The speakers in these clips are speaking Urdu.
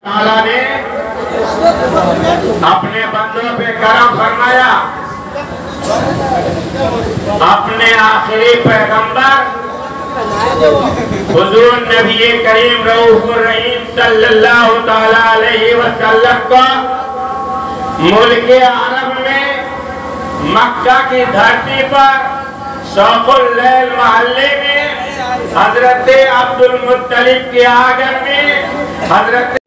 تعالیٰ نے اپنے بندوں پہ کرم فرمایا، اپنے آخری پیغمبر حضور نبی کریم رؤوف الرحیم صلی اللہ تعالیٰ علیہ وسلم کو ملک عرب میں مکہ کی دھرتی پر شوق اللیل محلے میں حضرت عبد المطلب کے آنگن میں حضرت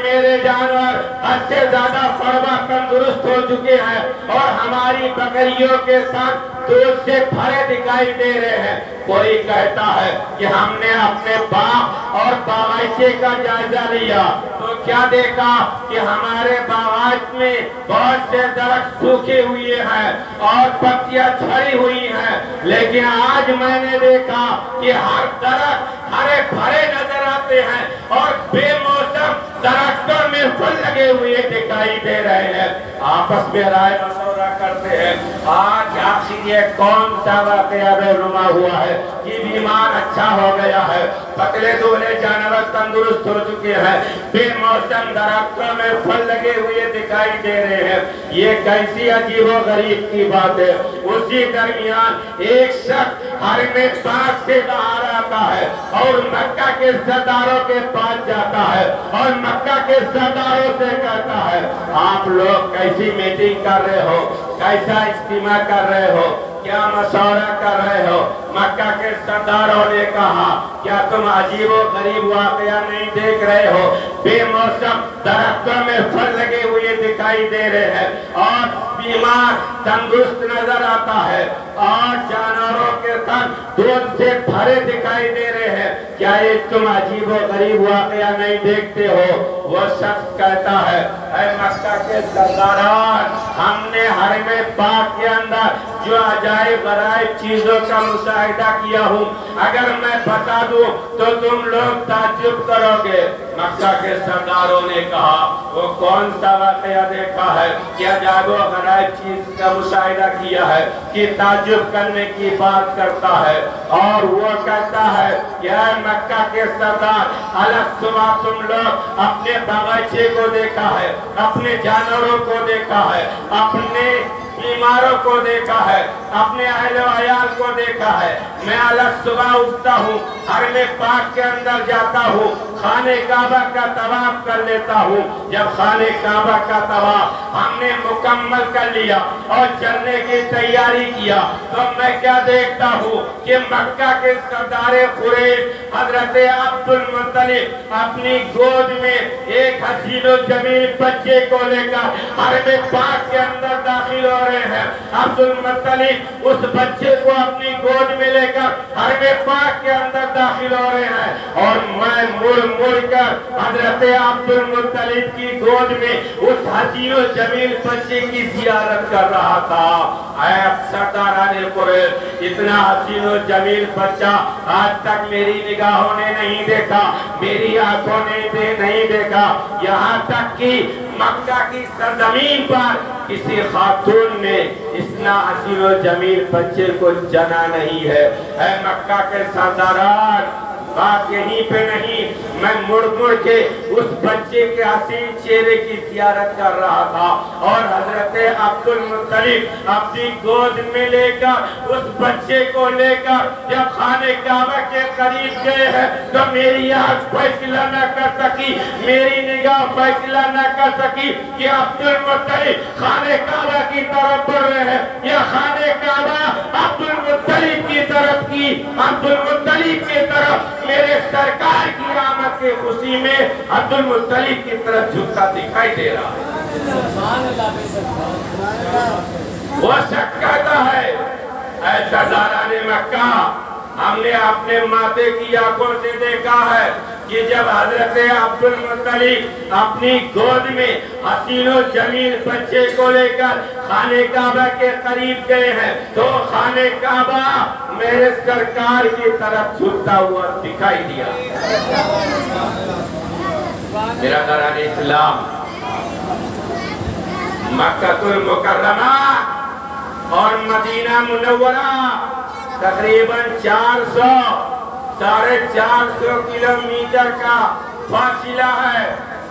میرے جانور حد سے زیادہ فرما تندرست ہو چکے ہیں اور ہماری بکریوں کے ساتھ دودھ سے بھرے دکھائی دے رہے ہیں۔ کوئی کہتا ہے کہ ہم نے اپنے باغ اور باغیچے کا جائزہ لیا تو کیا دیکھا کہ ہمارے باغات میں بہت سے درخت سوکھے ہوئے ہیں اور پتیاں جھڑی ہوئی ہیں، لیکن آج میں نے دیکھا کہ ہر درخت ہرے بھرے نظر آتے ہیں اور بے موسم درختوں میں پھل لگے ہوئے دکھائی دے رہے ہیں۔ آپس میں رائے مشورہ کرتے ہیں آج آخر یہ کون سا واقعہ رونما ہوا ہے کہ بیمار اچھا ہو گیا ہے، پتلے دولے جانور تندرست ہو چکے ہیں، بے موسم درختوں میں پھل لگے ہوئے دکھائی دے رہے ہیں۔ یہ کیسی عجیب و غریب کی بات ہے۔ اسی درمیان ایک شخص حرم پاک سے باہر آتا ہے اور مکہ کے سرداروں کے پاس جاتا ہے اور مکہ کے سرداروں سے کہتا ہے آپ لوگ کیسی میٹنگ کر رہے ہو، کیسا اجتماع کر رہے ہو، کیا مشورہ کر رہے ہو؟ مکہ کے سرداروں نے کہا کیا تم عجیب و غریب واقعہ نہیں دیکھ رہے ہو؟ بے موسم درختوں میں پھل لگے ہوئے دکھائی دے رہے ہیں اور بیمار تندرست نظر آتا ہے اور جانوروں کے ساتھ دودھ سے بھرے دکھائی دے رہے ہیں، کیا یہ تم عجیب و غریب واقعہ نہیں دیکھتے ہو؟ وہ شخص کہتا ہے اے مکہ کے سرداران، ہم نے حرم پاک کے اندر جو عجائب غرائب چیزوں کا مشاہدہ کیا ہوں، اگر میں بتا دوں تو تم لوگ تعجب کرو گے۔ مکہ کے سرداروں نے کہا وہ کون سا واقعہ دیکھا ہے، کیا عجائب غرائب چیز کا مشاہدہ کیا ہے کہ تعجب کرنے کی بات کرتا ہے؟ اور وہ کہتا ہے کہ اے مکہ کے سردار، الگ صبح تم لوگ اپنے باغیچے کو دیکھا ہے، اپنے جانوروں کو دیکھا ہے، اپنے بیماروں کو دیکھا ہے، اپنے اہل و عیال کو دیکھا ہے۔ میں الگ صبح اٹھتا ہوں، حرم پاک کے اندر جاتا ہوں، خانہ کعبہ کا طواف کر لیتا ہوں۔ جب خانہ کعبہ کا طواف ہم نے مکمل کر لیا اور چلنے کی تیاری کیا تو میں کیا دیکھتا ہوں کہ مکہ کے سردار قریش حضرت عبد المطلب اپنی گود میں ایک حسین و جمیل بچے کو لے کر حرم پاک کے اندر داخل ہو رہے ہیں۔ عبد المطلب اس بچے کو اپنی گود میں لے کر حرم پاک کے اندر داخل ہو رہے ہیں اور میں مڑ کر حضرت عبد المطلب کی گود میں اس حسین و جمیل بچے کی زیارت کر رہا تھا۔ اے سرداران قریش، اتنا حسین و جمیل بچہ آج تک میری نگاہوں نے نہیں دیکھا، میری آنکھوں نے نہیں دیکھا، یہاں تک کہ مکہ کی سرزمین پر کسی خاتون نے اتنا حسین و جمیل بچے کو جنا نہیں ہے۔ اے مکہ کے سرداران، بات یہیں پہ نہیں، میں مڑ کے اس بچے کے حسین چہرے کی زیارت کر رہا تھا اور حضرت عبد المطلب اپنی گود میں لے کر اس بچے کو لے کر جب خانہ کعبہ کے قریب گئے ہیں تو میری آنکھ فیصلہ نہ کر سکی، میری نگاہ فیصلہ نہ کر سکی کہ عبد المطلب خانہ کعبہ کی طرف بڑھ رہے ہیں یا خانہ کعبہ عبد المطلب کی طرف کی، عبد المطلب کی طرف میرے سرکار کی آمد کی خوشی میں عبد المطلب کی طرف جھکتا دکھائی دے رہا ہے۔ وہ شخص کہتا ہے اے سرداران مکہ، ہم نے اپنے ماتے کی آنکھوں سے دیکھا ہے کہ جب حضرت عبد المطلب اپنی گود میں حسین و جمیل بچے کو لے کر خانہ کعبہ کے قریب گئے ہیں تو خانہ کعبہ میرے سرکار کی طرف جھکتا ہوا دکھائی دیا۔ میرا برادر اسلام، مکہ المکرمہ اور مدینہ منورہ تقریباً 400 کلومیٹر کا فاصلہ ہے۔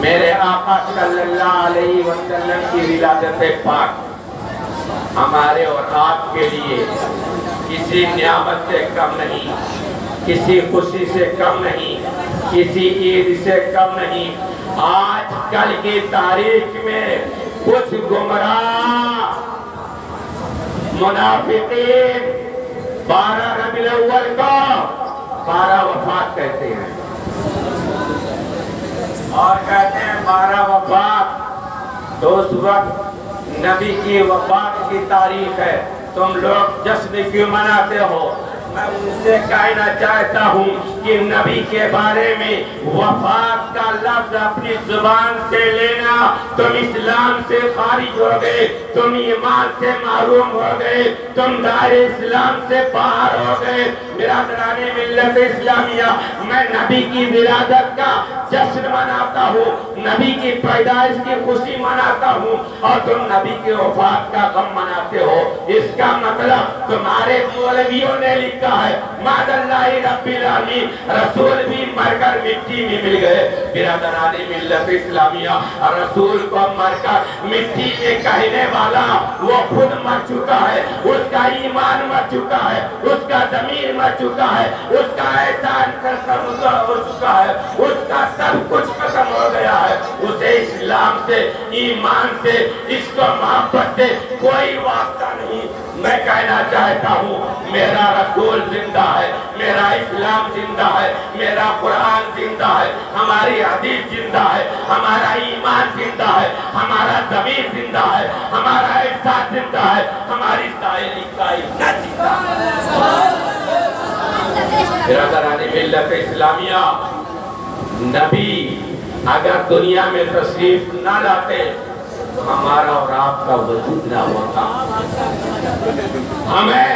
میرے آقا صلی اللہ علیہ وسلم کی ولادت پاک ہمارے اور آپ کے لیے کسی نعمت سے کم نہیں، کسی خوشی سے کم نہیں، کسی عید سے کم نہیں۔ آج کل کی تاریخ میں کچھ گمراہ منافقین 12 ربیع الاول کو 12 وفات کہتے ہیں اور کہتے ہیں 12 وفات، تو اس وقت نبی کی وفات کی تاریخ ہے، تم لوگ جشن کیوں مناتے ہو؟ میں ان سے کہنا چاہتا ہوں کہ نبی کے بارے میں وفات کا لفظ اپنی زبان سے لینا، تم اسلام سے خارج ہو گئے، تم ایمان سے محروم ہو گئے، تم دائرے اسلام سے باہر ہو گئے۔ برادران ملت اسلامیہ، میں نبی کی ولادت کا جشن مناتا ہوں، نبی کی پیدائش کی خوشی مناتا ہوں، اور تم نبی کی وفات کا غم مناتے ہو۔ اس کا مطلب تمہارے مولویوں نے لکھا ہے مَعَدَ اللَّهِ رَبِّ الْعَالَمِينَ، رسول بھی مر کر مٹی میں مل گئے۔ برادران ملت اسلامیہ، رسول کو مر کر مٹی میں کہنے والا وہ خود مر چکا ہے، اس کا ایمان مر چکا ہے، اس کا ضمیر مر چکا ہے، اس کا احسان ختم ہو چکا ہے، اس کا سب کچھ ختم ہو گیا ہے۔ اسے اسلام سے، ایمان سے، عشق و محبت سے کوئی واسطہ نہیں۔ میں کہنا چاہتا ہوں میرا رسول زندہ ہے، میرا اسلام زندہ ہے، میرا قرآن زندہ ہے، ہماری حدیث زندہ ہے، ہمارا ایمان زندہ ہے، ہمارا ضمیر زندہ ہے، ہمارا احساس زندہ ہے، ہماری سائلی کائنات زندہ ہے۔ برادران ملت اسلامیہ، نبی اگر دنیا میں تشریف نہ لاتے ہمارا اور آپ کا وجود نہ ہوتا۔ ہمیں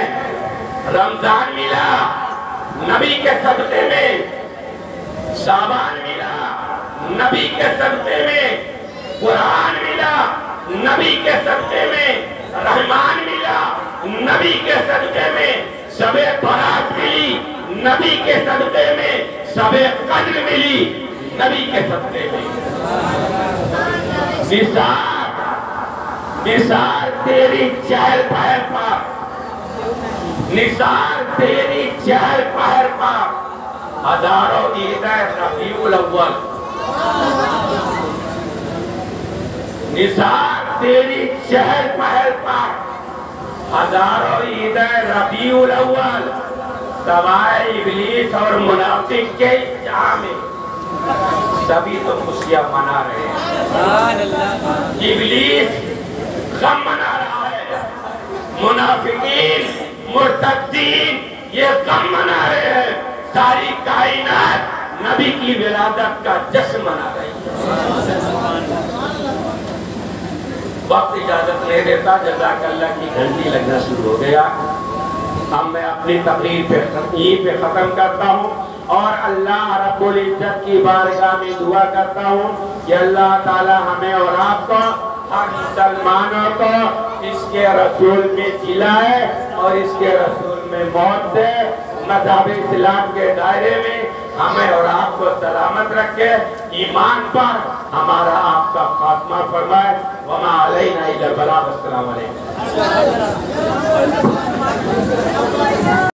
رمضان ملا نبی کے صدقے میں، شعبان ملا نبی کے صدقے میں، قرآن ملا نبی کے صدقے میں، رحمان ملا نبی کے صدقے میں، شب برات ملی نبی کے صدقے میں، شب قدر ملی نبی کے صدقے میں۔ نثار تیری چہل پہل پر، نثار تیری چہل پہل پر، ہزاروں عید ربیع الاول، نثار تیری چہل پہل پر، ہزاروں عید ربیع الاول، سوائے ابلیس اور منافق کے جہاں میں سبھی تو خوشیاں منا رہے ہیں۔ ابلیس غم منا رہا ہے، منافقین مرتدین یہ غم منا رہے ہیں، ساری کائنات نبی کی ولادت کا جشن منا رہی ہے۔ وقت اجازت نہیں دیتا، جزاک اللہ کی گھنٹی لگنا شروع ہو گیا۔ اب میں اپنی تقریر پہ ختم کرتا ہوں اور اللہ رب العزت کی بارگاہ میں دعا کرتا ہوں کہ اللہ تعالی ہمیں اور آپ کو، ہر مسلمانوں کو اس کے رسول میں جلائے اور اس کے رسول میں موت دے، مذہب اسلام کے دائرے میں ہمیں اور آپ کو سلامت رکھے، ایمان پر ہمارا آپ کا خاتمہ فرمائے۔ وما علینا الا البلاغ۔ السلام علیکم۔